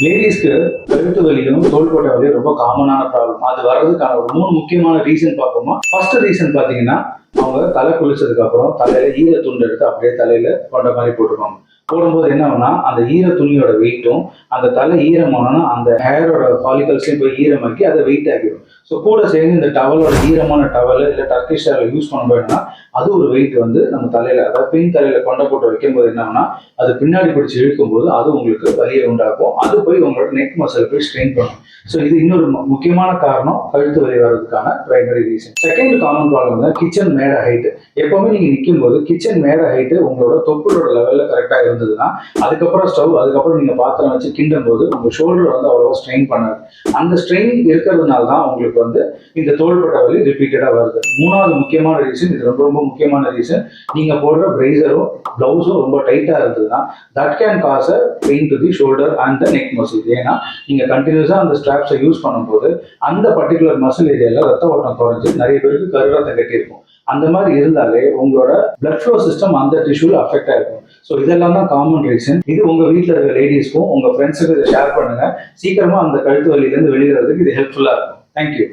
லேடிஸ்க்கு கழுத்து வலியும் தோள்பட்டை வலியும் ரொம்ப காமனான ப்ராப்ளம். அது வர்றதுக்கான ஒரு 3 முக்கியமான ரீசன் பார்ப்போமா? ஃபர்ஸ்ட் ரீசன் பார்த்தீங்கன்னா, அவங்க தலை குளிச்சதுக்கு அப்புறம் தலையில ஈர துண்டு எடுத்து அப்படியே தலையில கொண்ட மாதிரி போட்டுப்பாங்க. போடும்போது என்ன ஆகும்னா, அந்த ஈர துணியோட வெயிட்டும், அந்த தலை ஈரமானோன்னா அந்த ஹேரோட ஃபாலிகல்ஸ்லயும் போய் ஈரமாக்கி அதை வெயிட் ஆக்கிடும். ஸோ கூட சேர்ந்து இந்த டவலோட ஈரமான டவல் இல்லை டர்க்கிஷ் டவல் யூஸ் பண்ணும்போதுன்னா அது ஒரு வெயிட் வந்து நம்ம தலையில, அதாவது பின் தலையில கொண்டை போட்டு வைக்கும்போது என்ன ஆகும்னா, அது பின்னாடி பிடிச்சி இழுக்கும்போது அது உங்களுக்கு வலியை உண்டாக்கும். அது போய் உங்களோட நெக் மசில் போய் ஸ்ட்ரெயின் பண்ணும். ஸோ இது இன்னொரு முக்கியமான காரணம் கழுத்து வலி வர்றதுக்கான primary reason. Second common problem தான் கிச்சன் மேட ஹைட். எப்பவுமே நீங்க நிற்கும் போது கிச்சன் மேட ஹைட் உங்களோட தொப்புளோட லெவல்ல கரெக்டா இருந்ததுன்னா, அதுக்கப்புறம் ஸ்டவ், அதுக்கப்புறம் நீங்க பாத்திரம் வச்சு கிண்டும் போது உங்க ஷோல்டர் வந்து அவ்வளவா ஸ்ட்ரெயின் பண்ணாது. அந்த ஸ்ட்ரெயின் இருக்கிறதுனால தான் உங்களுக்கு வந்து இந்த தோள்பட்டை வலி ரிப்பீட்டடா வருது. மூணாவது முக்கியமான ரீசன், இது ரொம்ப ரொம்ப முக்கியமான ரீசன், நீங்க போடுற பிரைசரும் பிளவுஸும் ரொம்ப டைட்டா இருந்ததுன்னா that can cause a pain to the shoulder and the neck muscle. ஏன்னா நீங்க கண்டினியூஸா அந்த ஸ்ட்ராப்ஸை யூஸ் பண்ணும்போது அந்த பர்டிகுலர் மசில் ஏரியால ரத்த ஓட்டம் குறைஞ்சு நிறைய பேருக்கு கருரத்தம் கட்டி இருக்கும். அந்த மாதிரி இருந்தாலே உங்களோட பிளட் ஃப்ளோ சிஸ்டம் அந்த டிஷ்யூல அஃபெக்ட் ஆயிருக்கும். ஸோ இதெல்லாம் தான் காமன் ரீசன். இது உங்க வீட்டில் இருக்க லேடிஸ்க்கும் உங்க ஃப்ரெண்ட்ஸுக்கு இதை ஷேர் பண்ணுங்க. சீக்கிரமா அந்த கழுத்து வலியிலேருந்து வெளியிடுறதுக்கு இது ஹெல்ப்ஃபுல்லா இருக்கும். தேங்க்யூ.